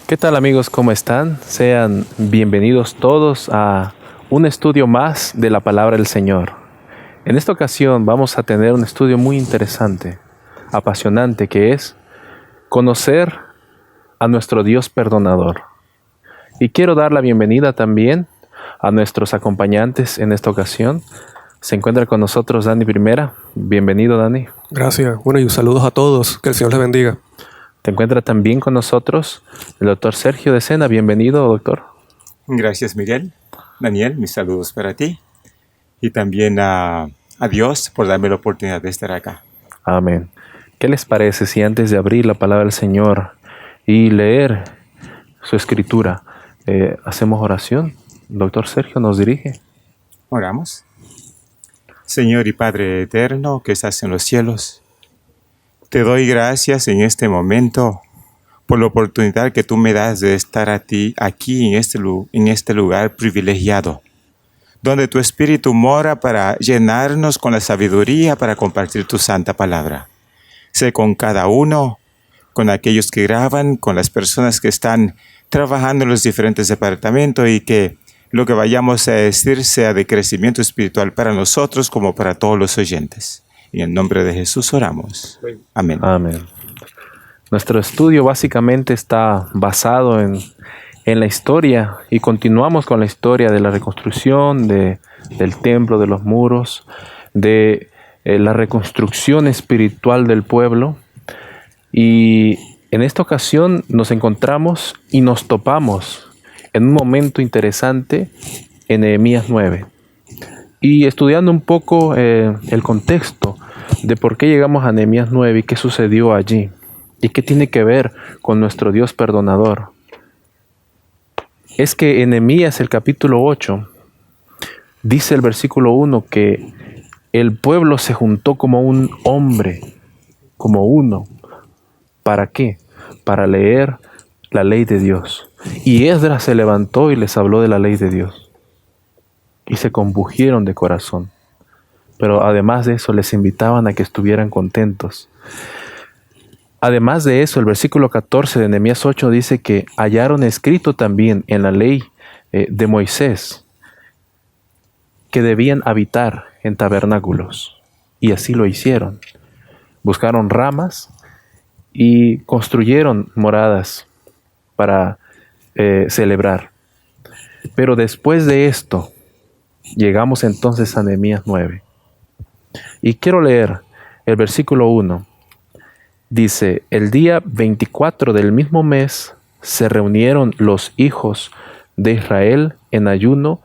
¿Qué tal amigos? ¿Cómo están? Sean bienvenidos todos a un estudio más de la palabra del Señor. En esta ocasión vamos a tener un estudio muy interesante, apasionante, que es conocer a nuestro Dios perdonador. Y quiero dar la bienvenida también a nuestros acompañantes en esta ocasión. Se encuentra con nosotros Dani Primera. Bienvenido, Dani. Gracias. Bueno, y saludos a todos. Que el Señor les bendiga. Se encuentra también con nosotros el doctor Sergio de Sena. Bienvenido, doctor. Gracias, Miguel. Daniel, mis saludos para ti. Y también a Dios por darme la oportunidad de estar acá. Amén. ¿Qué les parece si antes de abrir la palabra del Señor y leer su escritura, hacemos oración? Doctor Sergio nos dirige. Oramos. Señor y Padre eterno que estás en los cielos, te doy gracias en este momento por la oportunidad que tú me das de estar aquí en este lugar privilegiado, donde tu Espíritu mora para llenarnos con la sabiduría para compartir tu santa palabra. Sé con cada uno, con aquellos que graban, con las personas que están trabajando en los diferentes departamentos y que lo que vayamos a decir sea de crecimiento espiritual para nosotros como para todos los oyentes. En el nombre de Jesús oramos. Amén. Amén. Nuestro estudio básicamente está basado en la historia y continuamos con la historia de la reconstrucción del templo, de los muros, de la reconstrucción espiritual del pueblo. Y en esta ocasión nos encontramos y nos topamos en un momento interesante en Nehemías 9. Y estudiando un poco el contexto de por qué llegamos a Nehemías 9 y qué sucedió allí y qué tiene que ver con nuestro Dios perdonador. Es que en Nehemías, el capítulo 8, dice el versículo 1 que el pueblo se juntó como un hombre, como uno. ¿Para qué? Para leer la ley de Dios. Y Esdras se levantó y les habló de la ley de Dios. Y se compungieron de corazón. Pero además de eso les invitaban a que estuvieran contentos. Además de eso, el versículo 14 de Nehemías 8 dice que hallaron escrito también en la ley de Moisés que debían habitar en tabernáculos. Y así lo hicieron. Buscaron ramas y construyeron moradas para celebrar. Pero después de esto, llegamos entonces a Nehemías 9. Y quiero leer el versículo 1. Dice, el día 24 del mismo mes se reunieron los hijos de Israel en ayuno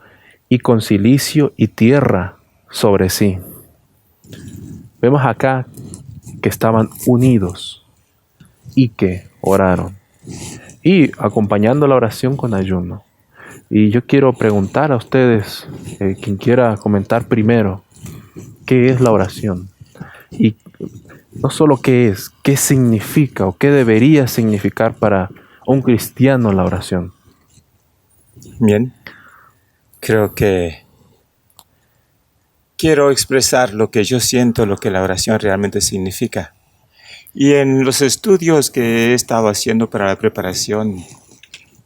y con cilicio y tierra sobre sí. Vemos acá que estaban unidos y que oraron. Y acompañando la oración con ayuno. Y yo quiero preguntar a ustedes, quien quiera comentar primero, ¿qué es la oración? Y no solo qué es, qué significa o qué debería significar para un cristiano la oración. Bien, creo que quiero expresar lo que yo siento, lo que la oración realmente significa. Y en los estudios que he estado haciendo para la preparación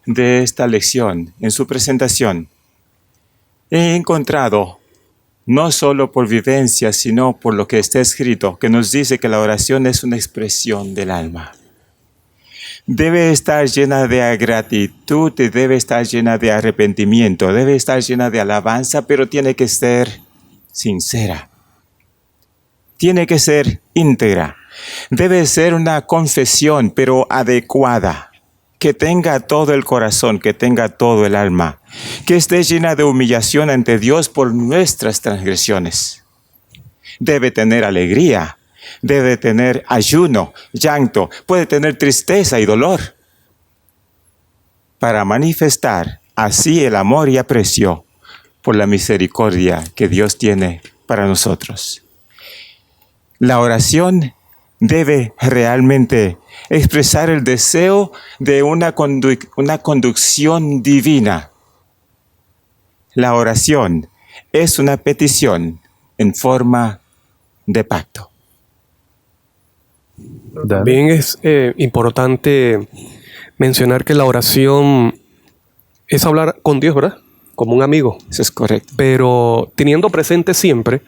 de esta lección, en su presentación, he encontrado, no solo por vivencia, sino por lo que está escrito, que nos dice que la oración es una expresión del alma. Debe estar llena de gratitud, debe estar llena de arrepentimiento, debe estar llena de alabanza, pero tiene que ser sincera. Tiene que ser íntegra. Debe ser una confesión, pero adecuada, que tenga todo el corazón, que tenga todo el alma, que esté llena de humillación ante Dios por nuestras transgresiones. Debe tener alegría, debe tener ayuno, llanto, puede tener tristeza y dolor, para manifestar así el amor y aprecio por la misericordia que Dios tiene para nosotros. La oración debe realmente expresar el deseo de una conducción divina. La oración es una petición en forma de pacto. También es importante mencionar que la oración es hablar con Dios, ¿verdad? Como un amigo. Eso es correcto. Pero teniendo presente siempre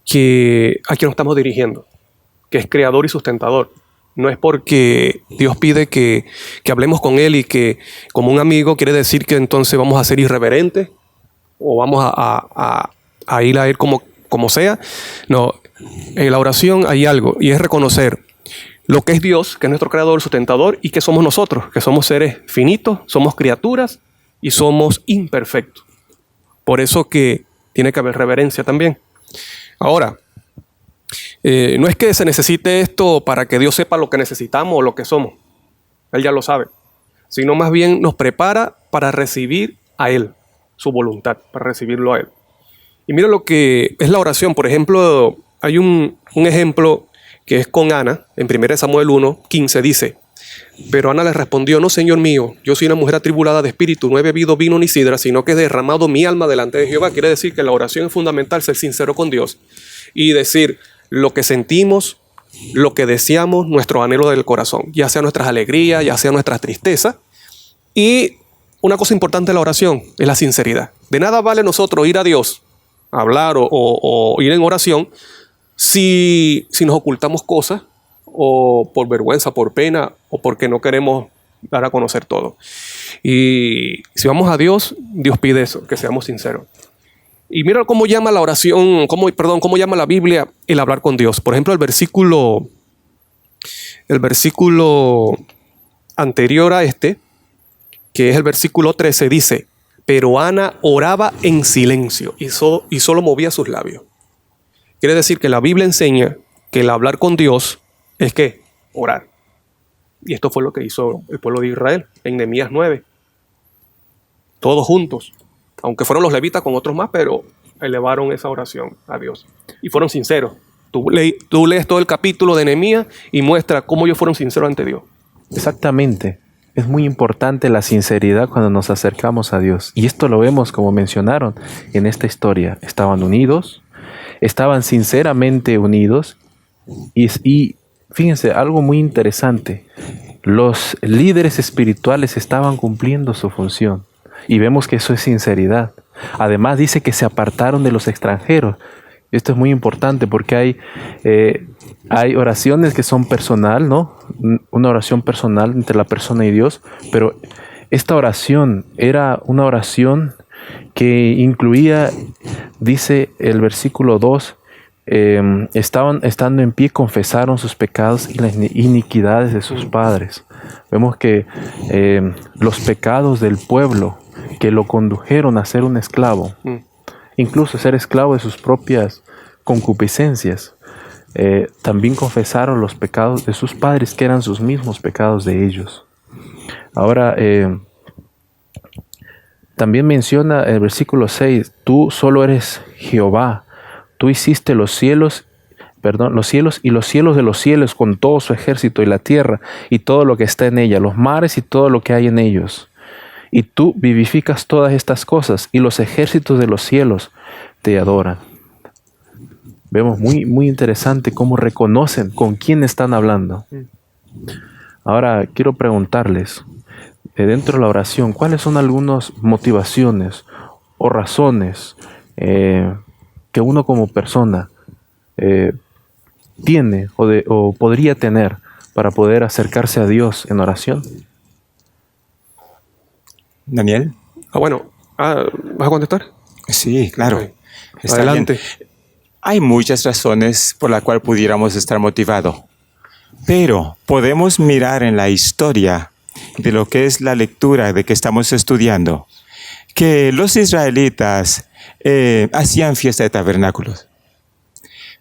que a quien nos estamos dirigiendo, que es creador y sustentador. No es porque Dios pide que hablemos con Él y que como un amigo quiere decir que entonces vamos a ser irreverentes o vamos a ir a Él como sea. No, en la oración hay algo y es reconocer lo que es Dios, que es nuestro creador, sustentador, y que somos nosotros, que somos seres finitos, somos criaturas y somos imperfectos. Por eso que tiene que haber reverencia también. Ahora, no es que se necesite esto para que Dios sepa lo que necesitamos o lo que somos. Él ya lo sabe. Sino más bien nos prepara para recibir a Él, su voluntad, para recibirlo a Él. Y mira lo que es la oración. Por ejemplo, hay un ejemplo que es con Ana, en 1 Samuel 1:15 dice: pero Ana le respondió: no, Señor mío, yo soy una mujer atribulada de espíritu, no he bebido vino ni sidra, sino que he derramado mi alma delante de Jehová. Quiere decir que la oración es fundamental, ser sincero con Dios y decir lo que sentimos, lo que deseamos, nuestro anhelo del corazón, ya sea nuestras alegrías, ya sea nuestras tristezas. Y una cosa importante de la oración es la sinceridad. De nada vale nosotros ir a Dios, a hablar o ir en oración, si nos ocultamos cosas, o por vergüenza, por pena, o porque no queremos dar a conocer todo. Y si vamos a Dios, Dios pide eso, que seamos sinceros. Y mira cómo llama la oración, cómo llama la Biblia el hablar con Dios. Por ejemplo, el versículo anterior a este, que es el versículo 13, dice: pero Ana oraba en silencio y solo movía sus labios. Quiere decir que la Biblia enseña que el hablar con Dios es que orar. Y esto fue lo que hizo el pueblo de Israel en Nehemías 9. Todos juntos. Aunque fueron los levitas con otros más, pero elevaron esa oración a Dios. Y fueron sinceros. Tú lees todo el capítulo de Nehemías y muestra cómo ellos fueron sinceros ante Dios. Exactamente. Es muy importante la sinceridad cuando nos acercamos a Dios. Y esto lo vemos, como mencionaron en esta historia. Estaban unidos, estaban sinceramente unidos y fíjense, algo muy interesante. Los líderes espirituales estaban cumpliendo su función. Y vemos que eso es sinceridad. Además dice que se apartaron de los extranjeros. Esto es muy importante porque hay oraciones que son personal, ¿no? Una oración personal entre la persona y Dios. Pero esta oración era una oración que incluía, dice el versículo 2, estando en pie, confesaron sus pecados y las iniquidades de sus padres. Vemos que los pecados del pueblo que lo condujeron a ser un esclavo, incluso ser esclavo de sus propias concupiscencias, también confesaron los pecados de sus padres, que eran sus mismos pecados de ellos. Ahora, también menciona el versículo 6, tú solo eres Jehová, tú hiciste los cielos y los cielos de los cielos con todo su ejército y la tierra y todo lo que está en ella, los mares y todo lo que hay en ellos. Y tú vivificas todas estas cosas y los ejércitos de los cielos te adoran. Vemos muy interesante cómo reconocen con quién están hablando. Ahora quiero preguntarles, dentro de la oración, ¿cuáles son algunas motivaciones o razones que uno como persona tiene o podría tener para poder acercarse a Dios en oración? Daniel. ¿Vas a contestar? Sí, claro. Okay. Está adelante. Bien. Hay muchas razones por las cuales pudiéramos estar motivados, pero podemos mirar en la historia de lo que es la lectura de que estamos estudiando, que los israelitas hacían fiesta de tabernáculos.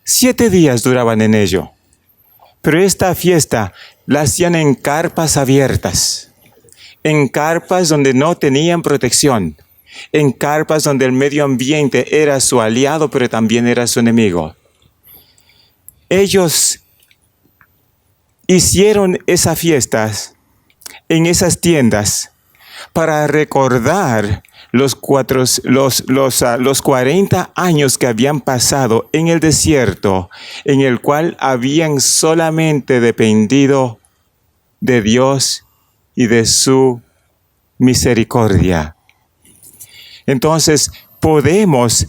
7 días duraban en ello, pero esta fiesta la hacían en carpas abiertas, en carpas donde no tenían protección, en carpas donde el medio ambiente era su aliado, pero también era su enemigo. Ellos hicieron esas fiestas en esas tiendas para recordar los 40 años que habían pasado en el desierto, en el cual habían solamente dependido de Dios y de su misericordia. Entonces, podemos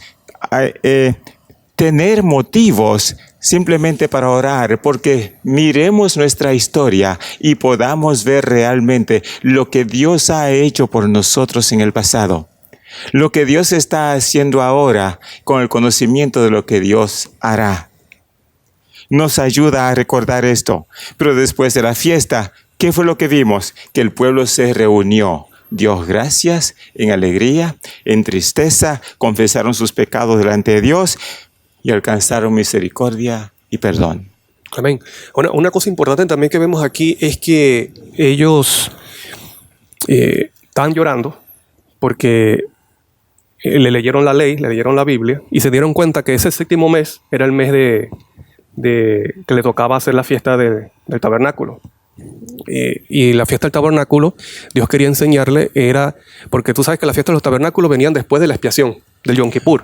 tener motivos simplemente para orar, porque miremos nuestra historia y podamos ver realmente lo que Dios ha hecho por nosotros en el pasado, lo que Dios está haciendo ahora con el conocimiento de lo que Dios hará. Nos ayuda a recordar esto. Pero después de la fiesta, ¿qué fue lo que vimos? Que el pueblo se reunió. Dio gracias en alegría, en tristeza, confesaron sus pecados delante de Dios y alcanzaron misericordia y perdón. Amén. Una cosa importante también que vemos aquí es que ellos estaban llorando porque le leyeron la ley, le leyeron la Biblia y se dieron cuenta que ese 7º mes era el mes de que le tocaba hacer la fiesta del tabernáculo. Y la fiesta del tabernáculo, Dios quería enseñarle, era porque tú sabes que las fiestas de los tabernáculos venían después de la expiación, del Yom Kippur.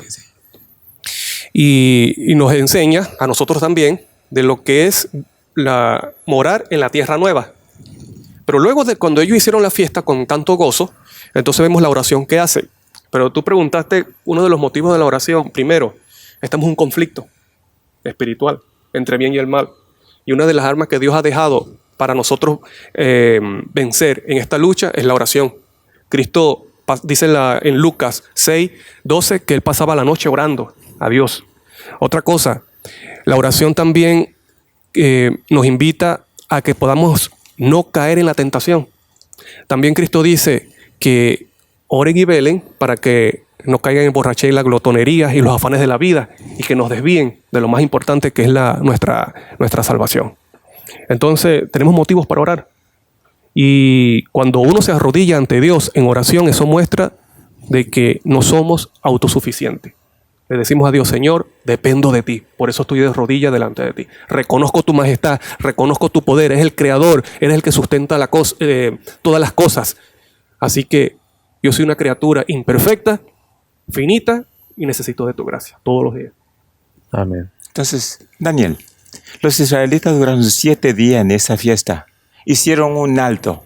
Y nos enseña a nosotros también de lo que es morar en la tierra nueva. Pero luego de cuando ellos hicieron la fiesta con tanto gozo, entonces vemos la oración que hace. Pero tú preguntaste uno de los motivos de la oración. Primero, estamos en un conflicto espiritual entre bien y el mal. Y una de las armas que Dios ha dejado para nosotros vencer en esta lucha es la oración. Cristo dice en Lucas 6:12 que Él pasaba la noche orando a Dios. Otra cosa, la oración también nos invita a que podamos no caer en la tentación. También Cristo dice que oren y velen para que no caigan en borrachera y la glotonería y los afanes de la vida y que nos desvíen de lo más importante que es nuestra salvación. Entonces tenemos motivos para orar. Y cuando uno se arrodilla ante Dios en oración, eso muestra de que no somos autosuficientes. Le decimos a Dios: Señor, dependo de ti, por eso estoy de rodillas delante de ti. Reconozco tu majestad, reconozco tu poder, eres el creador, eres el que sustenta todas las cosas. Así que yo soy una criatura imperfecta, finita y necesito de tu gracia todos los días. Amén. Entonces, Daniel, los israelitas duraron 7 días en esa fiesta. Hicieron un alto.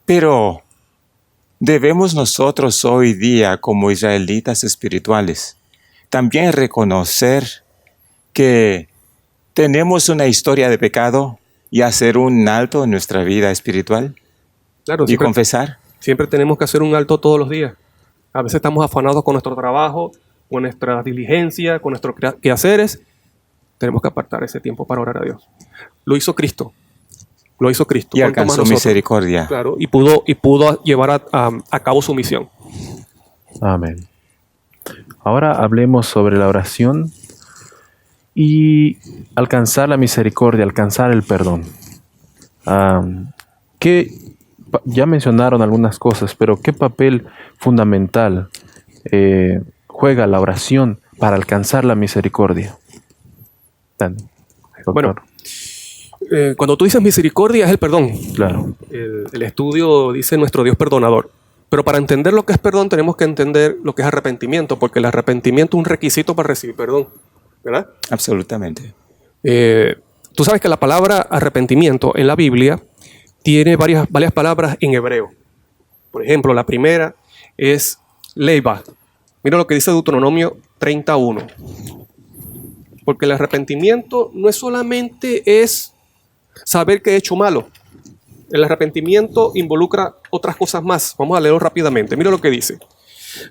Pero debemos nosotros hoy día, como israelitas espirituales, también reconocer que tenemos una historia de pecado y hacer un alto en nuestra vida espiritual. Claro, y confesar. Siempre tenemos que hacer un alto todos los días. A veces estamos afanados con nuestro trabajo, con nuestra diligencia, con nuestros quehaceres. Tenemos que apartar ese tiempo para orar a Dios. Lo hizo Cristo. Lo hizo Cristo. Y alcanzó misericordia. Claro, y pudo llevar a cabo su misión. Amén. Ahora hablemos sobre la oración y alcanzar la misericordia, alcanzar el perdón. Ya mencionaron algunas cosas, pero ¿qué papel fundamental juega la oración para alcanzar la misericordia? Bueno, cuando tú dices misericordia es el perdón. Claro. El estudio dice nuestro Dios perdonador. Pero para entender lo que es perdón tenemos que entender lo que es arrepentimiento, porque el arrepentimiento es un requisito para recibir perdón, ¿verdad? Absolutamente. Tú sabes que la palabra arrepentimiento en la Biblia tiene varias palabras en hebreo. Por ejemplo, la primera es leiva. Mira lo que dice Deuteronomio 31. Porque el arrepentimiento no es solamente saber que he hecho malo. El arrepentimiento involucra otras cosas más. Vamos a leerlo rápidamente. Mira lo que dice.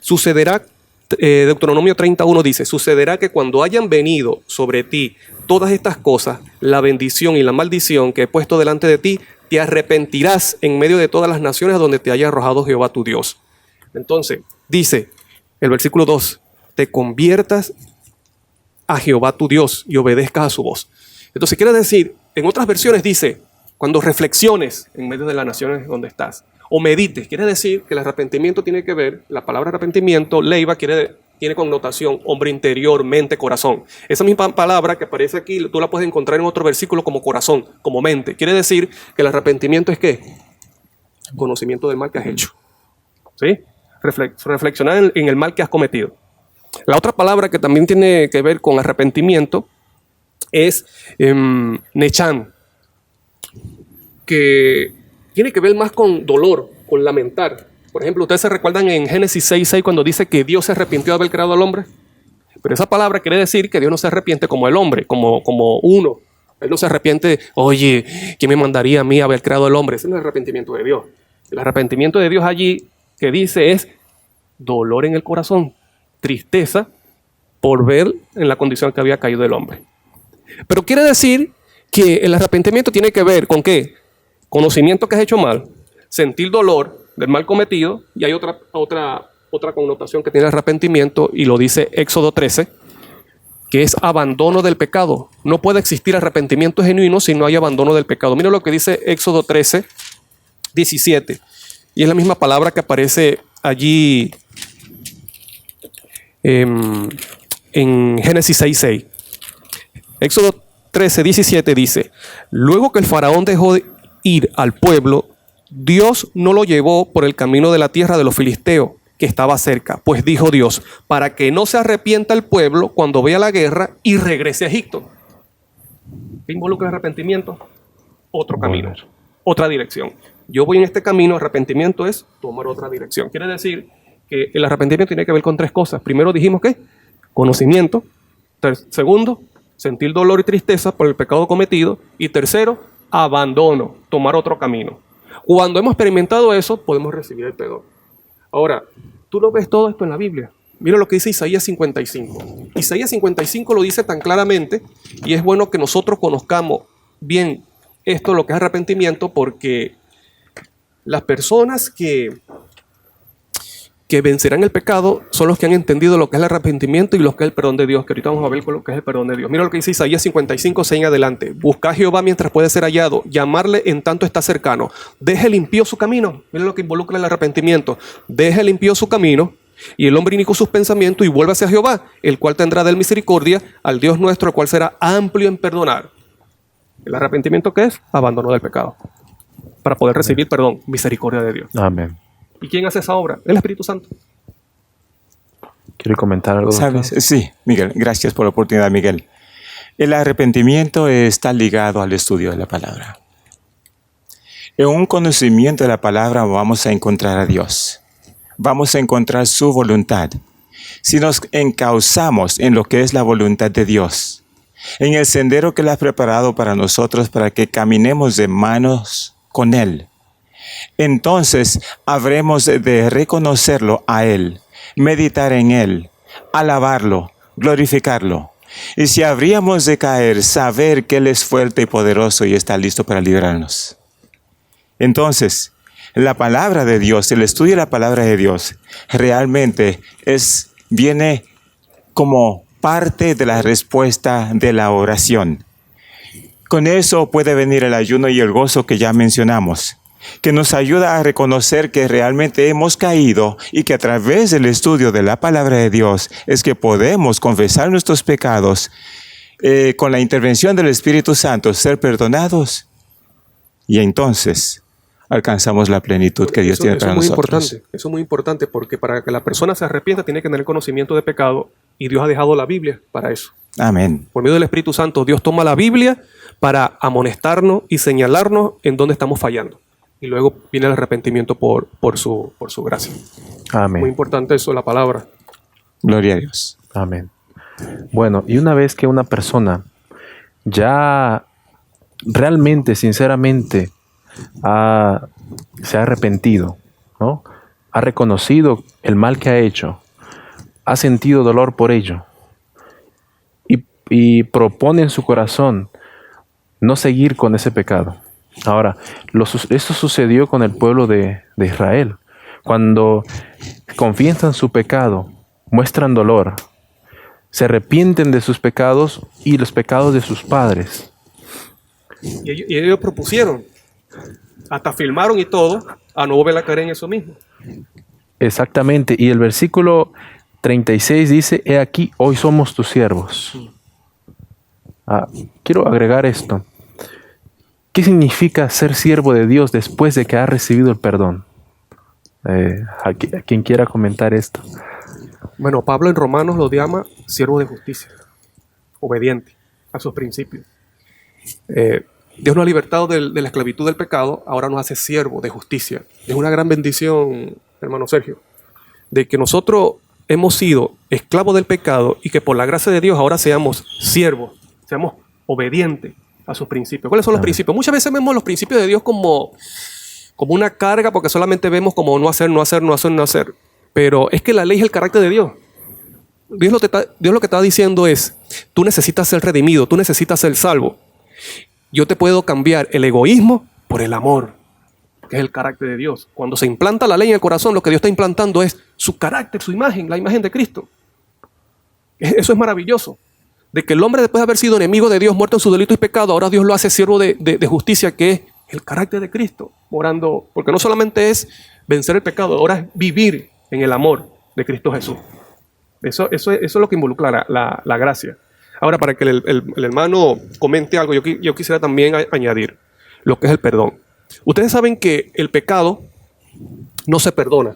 Sucederá, Deuteronomio 31 dice, sucederá que cuando hayan venido sobre ti todas estas cosas, la bendición y la maldición que he puesto delante de ti, te arrepentirás en medio de todas las naciones a donde te haya arrojado Jehová tu Dios. Entonces, dice el versículo 2, te conviertas a Jehová tu Dios y obedezcas a su voz. Entonces quiere decir, en otras versiones dice, cuando reflexiones en medio de las naciones donde estás, o medites, quiere decir que el arrepentimiento tiene que ver, la palabra arrepentimiento, leiva, tiene connotación hombre interior, mente, corazón. Esa misma palabra que aparece aquí, tú la puedes encontrar en otro versículo como corazón, como mente. Quiere decir que el arrepentimiento es ¿qué? Conocimiento del mal que has hecho. ¿Sí? Reflexionar en el mal que has cometido. La otra palabra que también tiene que ver con arrepentimiento es nechan, que tiene que ver más con dolor, con lamentar. Por ejemplo, ustedes se recuerdan en Génesis 6:6 cuando dice que Dios se arrepintió de haber creado al hombre. Pero esa palabra quiere decir que Dios no se arrepiente como el hombre, como uno. Él no se arrepiente, oye, ¿quién me mandaría a mí a haber creado al hombre? Ese no es el arrepentimiento de Dios. El arrepentimiento de Dios allí que dice es dolor en el corazón, tristeza por ver en la condición que había caído el hombre. Pero quiere decir que el arrepentimiento tiene que ver con ¿qué? Conocimiento que has hecho mal, sentir dolor del mal cometido, y hay otra connotación que tiene el arrepentimiento, y lo dice Éxodo 13, que es abandono del pecado. No puede existir arrepentimiento genuino si no hay abandono del pecado. Mira lo que dice Éxodo 13, 17, y es la misma palabra que aparece allí en Génesis 6:6. Éxodo 13, 17 dice, luego que el faraón dejó de ir al pueblo, Dios no lo llevó por el camino de la tierra de los filisteos, que estaba cerca, pues dijo Dios, para que no se arrepienta el pueblo cuando vea la guerra y regrese a Egipto. ¿Qué involucra el arrepentimiento? Otro camino, otra dirección. Yo voy en este camino, arrepentimiento es tomar otra dirección. Quiere decir que el arrepentimiento tiene que ver con tres cosas. Primero dijimos que conocimiento. Segundo, sentir dolor y tristeza por el pecado cometido. Y tercero, abandono, tomar otro camino. Cuando hemos experimentado eso, podemos recibir el perdón. Ahora, tú lo ves todo esto en la Biblia. Mira lo que dice Isaías 55. Isaías 55 lo dice tan claramente, y es bueno que nosotros conozcamos bien esto, lo que es arrepentimiento, porque las personas que vencerán el pecado son los que han entendido lo que es el arrepentimiento y lo que es el perdón de Dios, que ahorita vamos a ver con lo que es el perdón de Dios. Mira lo que dice Isaías 55, 6 en adelante. Busca a Jehová mientras puede ser hallado, llamarle en tanto está cercano. Deje limpio su camino. Mira lo que involucra el arrepentimiento. Deje limpio su camino y el hombre inico sus pensamientos y vuelva hacia Jehová, el cual tendrá de él misericordia, al Dios nuestro, el cual será amplio en perdonar. ¿El arrepentimiento qué es? Abandono del pecado. Para poder recibir perdón, misericordia de Dios. Amén. ¿Y quién hace esa obra? El Espíritu Santo. ¿Quiere comentar algo? ¿Sabes? Sí, Miguel, gracias por la oportunidad, Miguel. El arrepentimiento está ligado al estudio de la palabra. En un conocimiento de la palabra vamos a encontrar a Dios. Vamos a encontrar su voluntad. Si nos encauzamos en lo que es la voluntad de Dios, en el sendero que Él ha preparado para nosotros, para que caminemos de manos con Él, entonces habremos de reconocerlo a Él, meditar en Él, alabarlo, glorificarlo. Y si habríamos de caer, saber que Él es fuerte y poderoso y está listo para librarnos. Entonces, la palabra de Dios, el estudio de la palabra de Dios, realmente viene como parte de la respuesta de la oración. Con eso puede venir el ayuno y el gozo que ya mencionamos, que nos ayuda a reconocer que realmente hemos caído y que a través del estudio de la palabra de Dios es que podemos confesar nuestros pecados, con la intervención del Espíritu Santo, ser perdonados, y entonces alcanzamos la plenitud que Dios tiene para nosotros. Eso es muy importante, porque para que la persona se arrepienta tiene que tener conocimiento de pecado, y Dios ha dejado la Biblia para eso. Amén. Por medio del Espíritu Santo, Dios toma la Biblia para amonestarnos y señalarnos en dónde estamos fallando. Y luego viene el arrepentimiento por su gracia. Amén. Muy importante eso, la palabra. Gloria a Dios. Amén. Bueno, y una vez que una persona ya realmente, sinceramente, se ha arrepentido, ¿no? Ha reconocido el mal que ha hecho, ha sentido dolor por ello, y propone en su corazón no seguir con ese pecado, Ahora, esto sucedió con el pueblo de Israel. Cuando confiesan su pecado, muestran dolor, se arrepienten de sus pecados y los pecados de sus padres. Y ellos propusieron, hasta filmaron y todo, a no volver a caer en eso mismo. Exactamente. Y el versículo 36 dice, he aquí, hoy somos tus siervos. Quiero agregar esto. ¿Qué significa ser siervo de Dios después de que ha recibido el perdón? A quien quiera comentar esto. Bueno, Pablo en Romanos lo llama siervo de justicia, obediente a sus principios. Dios nos ha libertado de la esclavitud del pecado, ahora nos hace siervo de justicia. Es una gran bendición, hermano Sergio, de que nosotros hemos sido esclavos del pecado y que por la gracia de Dios ahora seamos siervos, seamos obedientes a sus principios. ¿Cuáles son los principios? Muchas veces vemos los principios de Dios como una carga porque solamente vemos como no hacer, no hacer, no hacer, no hacer. Pero es que la ley es el carácter de Dios. Dios lo que está diciendo es, tú necesitas ser redimido, tú necesitas ser salvo. Yo te puedo cambiar el egoísmo por el amor, que es el carácter de Dios. Cuando se implanta la ley en el corazón, lo que Dios está implantando es su carácter, su imagen, la imagen de Cristo. Eso es maravilloso. De que el hombre, después de haber sido enemigo de Dios, muerto en su delito y pecado, ahora Dios lo hace siervo de justicia, que es el carácter de Cristo, morando. Porque no solamente es vencer el pecado, ahora es vivir en el amor de Cristo Jesús. Eso es lo que involucra la gracia. Ahora, para que el hermano comente algo, yo quisiera también añadir lo que es el perdón. Ustedes saben que el pecado no se perdona.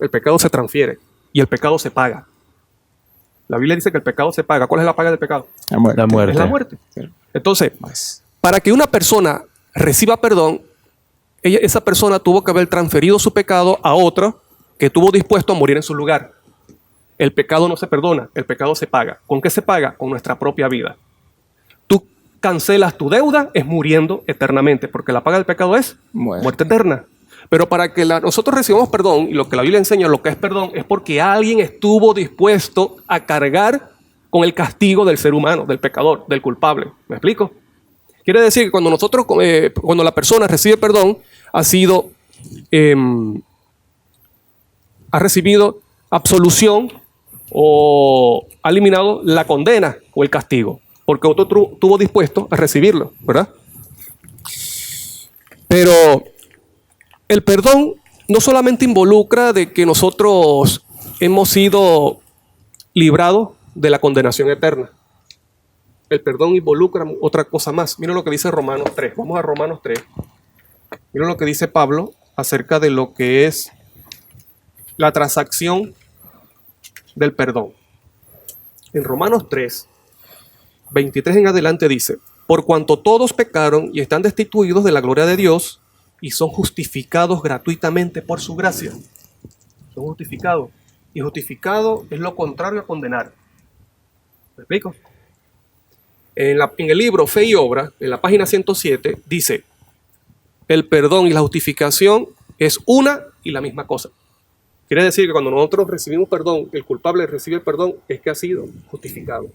El pecado se transfiere y el pecado se paga. La Biblia dice que el pecado se paga. ¿Cuál es la paga del pecado? La muerte. La muerte. Es la muerte. Entonces, para que una persona reciba perdón, esa persona tuvo que haber transferido su pecado a otro que estuvo dispuesto a morir en su lugar. El pecado no se perdona, el pecado se paga. ¿Con qué se paga? Con nuestra propia vida. Tú cancelas tu deuda, es muriendo eternamente, porque la paga del pecado es muerte eterna. Pero para que nosotros recibamos perdón, y lo que la Biblia enseña, lo que es perdón, es porque alguien estuvo dispuesto a cargar con el castigo del ser humano, del pecador, del culpable. ¿Me explico? Quiere decir que cuando la persona recibe perdón, ha recibido absolución o ha eliminado la condena o el castigo, porque otro estuvo dispuesto a recibirlo, ¿verdad? Pero el perdón no solamente involucra de que nosotros hemos sido librados de la condenación eterna. El perdón involucra otra cosa más. Miren lo que dice Romanos 3. Vamos a Romanos 3. Miren lo que dice Pablo acerca de lo que es la transacción del perdón. En Romanos 3, 23 en adelante dice, por cuanto todos pecaron y están destituidos de la gloria de Dios y son justificados gratuitamente por su gracia. Son justificados. Y justificado es lo contrario a condenar. ¿Me explico? En el libro Fe y Obra, en la página 107, dice, el perdón y la justificación es una y la misma cosa. Quiere decir que cuando nosotros recibimos perdón, el culpable recibe el perdón, es que ha sido justificado.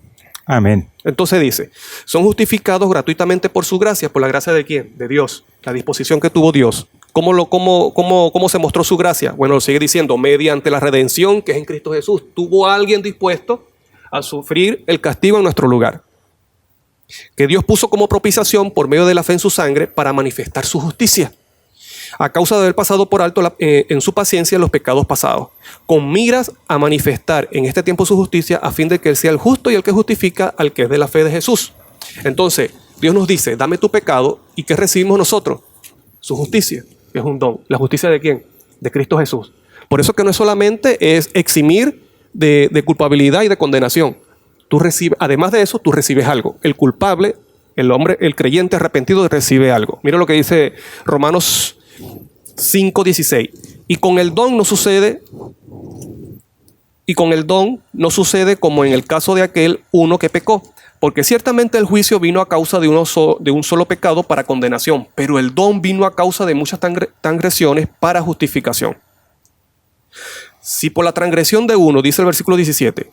Amén. Entonces dice, son justificados gratuitamente por su gracia. ¿Por la gracia de quién? De Dios. La disposición que tuvo Dios. ¿Cómo se mostró su gracia? Bueno, lo sigue diciendo, mediante la redención que es en Cristo Jesús. Tuvo a alguien dispuesto a sufrir el castigo en nuestro lugar, que Dios puso como propiciación por medio de la fe en su sangre para manifestar su justicia, a causa de haber pasado por alto en su paciencia los pecados pasados, con miras a manifestar en este tiempo su justicia, a fin de que Él sea el justo y el que justifica al que es de la fe de Jesús. Entonces, Dios nos dice, dame tu pecado, ¿y qué recibimos nosotros? Su justicia, que es un don. ¿La justicia de quién? De Cristo Jesús. Por eso que no solamente es eximir de culpabilidad y de condenación. Además de eso, tú recibes algo. El culpable, el hombre, el creyente arrepentido recibe algo. Mira lo que dice Romanos 5:16. Y con el don no sucede como en el caso de aquel uno que pecó, porque ciertamente el juicio vino a causa de un solo pecado para condenación, pero el don vino a causa de muchas transgresiones para justificación. Si por la transgresión de uno, dice el versículo 17,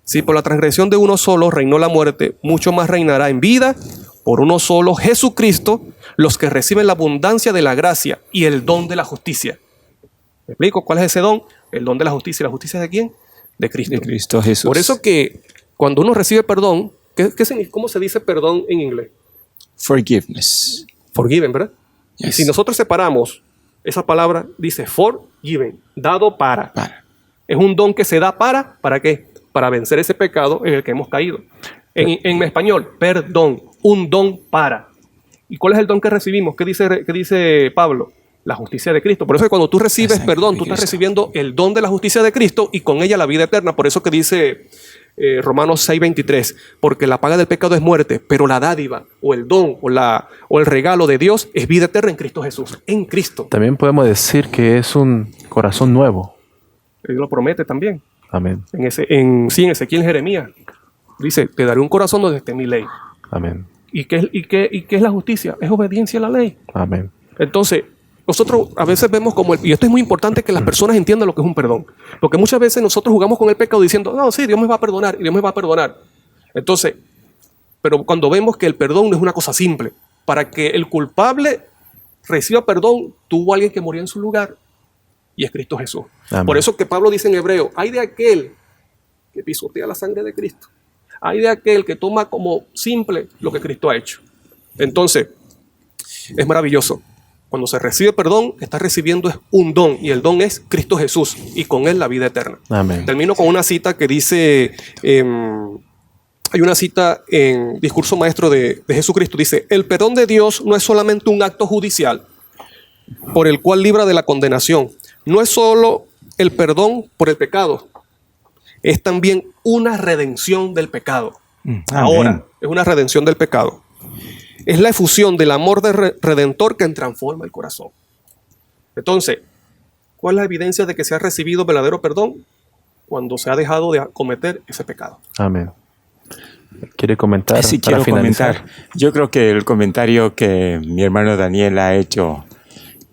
si por la transgresión de uno solo reinó la muerte, mucho más reinará en vida por uno solo, Jesucristo, los que reciben la abundancia de la gracia y el don de la justicia. ¿Me explico? ¿Cuál es ese don? El don de la justicia. ¿La justicia de quién? De Cristo. De Cristo Jesús. Por eso que cuando uno recibe perdón, ¿cómo se dice perdón en inglés? Forgiveness. Forgiven, ¿verdad? Yes. Y si nosotros separamos, esa palabra dice forgiven, dado para. Es un don que se da ¿para qué? Para vencer ese pecado en el que hemos caído. En español, perdón, un don para. ¿Y cuál es el don que recibimos? ¿Qué dice Pablo? La justicia de Cristo. Por eso que cuando tú recibes perdón, tú estás recibiendo el don de la justicia de Cristo y con ella la vida eterna. Por eso que dice Romanos 6:23, porque la paga del pecado es muerte, pero la dádiva o el don o el regalo de Dios es vida eterna en Cristo Jesús, en Cristo. También podemos decir que es un corazón nuevo. Él lo promete también. Amén. En Ezequiel, Jeremías, dice, te daré un corazón donde esté mi ley. Amén. ¿Y qué es la justicia? Es obediencia a la ley. Amén. Entonces, nosotros a veces vemos y esto es muy importante que las personas entiendan lo que es un perdón. Porque muchas veces nosotros jugamos con el pecado diciendo, no, sí, Dios me va a perdonar y Dios me va a perdonar. Entonces, pero cuando vemos que el perdón no es una cosa simple, para que el culpable reciba perdón, tuvo alguien que moría en su lugar y es Cristo Jesús. Amén. Por eso que Pablo dice en Hebreo, hay de aquel que pisotea la sangre de Cristo. Hay de aquel que toma como simple lo que Cristo ha hecho. Entonces, es maravilloso. Cuando se recibe perdón, está recibiendo es un don, y el don es Cristo Jesús, y con él la vida eterna. Amén. Termino con una cita que dice, hay una cita en Discurso Maestro de Jesucristo, dice, el perdón de Dios no es solamente un acto judicial por el cual libra de la condenación, no es solo el perdón por el pecado, es también una redención del pecado. Ahora, es una redención del pecado. Es la efusión del amor redentor que transforma el corazón. Entonces, ¿cuál es la evidencia de que se ha recibido verdadero perdón? Cuando se ha dejado de cometer ese pecado. Amén. ¿Quiere comentar? Sí, para quiero finalizar? comentar. Yo creo que el comentario que mi hermano Daniel ha hecho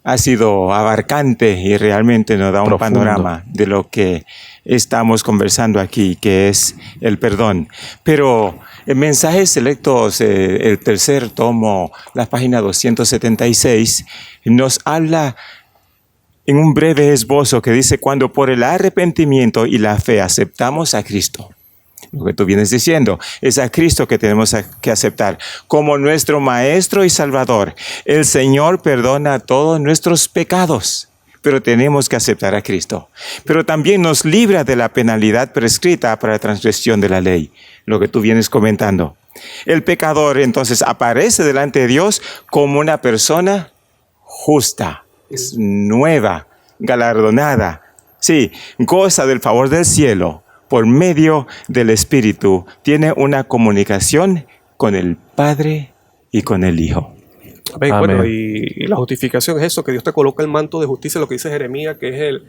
ha sido abarcante y realmente nos da un Profundo. panorama de lo que estamos conversando aquí, que es el perdón. Pero en Mensajes Selectos, el tercer tomo, la página 276, nos habla en un breve esbozo que dice, cuando por el arrepentimiento y la fe aceptamos a Cristo. Lo que tú vienes diciendo, es a Cristo que tenemos que aceptar como nuestro Maestro y Salvador. El Señor perdona todos nuestros pecados, pero tenemos que aceptar a Cristo. Pero también nos libra de la penalidad prescrita para la transgresión de la ley, lo que tú vienes comentando. El pecador entonces aparece delante de Dios como una persona justa, es nueva, galardonada. Sí, goza del favor del cielo. Por medio del Espíritu, tiene una comunicación con el Padre y con el Hijo. Amén. Bueno, y la justificación es eso, que Dios te coloca el manto de justicia, lo que dice Jeremías, que es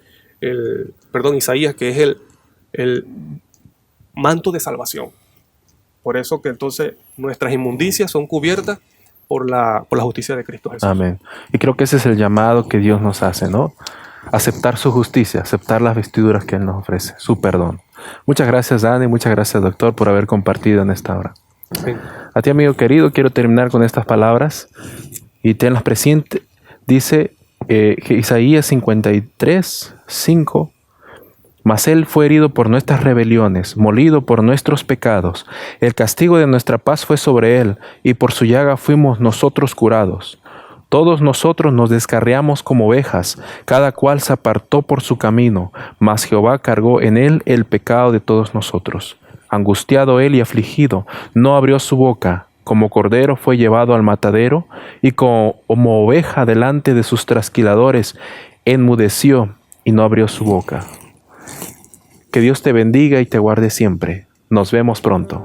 Isaías, que es el manto de salvación. Por eso que entonces nuestras inmundicias son cubiertas por la justicia de Cristo Jesús. Amén. Y creo que ese es el llamado que Dios nos hace, ¿no? Aceptar su justicia, aceptar las vestiduras que Él nos ofrece, su perdón. Muchas gracias, Dani, muchas gracias, doctor, por haber compartido en esta hora. Amén. A ti, amigo querido, quiero terminar con estas palabras y tenlas presente. Dice que Isaías 53:5, mas Él fue herido por nuestras rebeliones, molido por nuestros pecados. El castigo de nuestra paz fue sobre Él, y por su llaga fuimos nosotros curados. Todos nosotros nos descarriamos como ovejas, cada cual se apartó por su camino, mas Jehová cargó en él el pecado de todos nosotros. Angustiado él y afligido, no abrió su boca, como cordero fue llevado al matadero, y como oveja delante de sus trasquiladores, enmudeció y no abrió su boca. Que Dios te bendiga y te guarde siempre. Nos vemos pronto.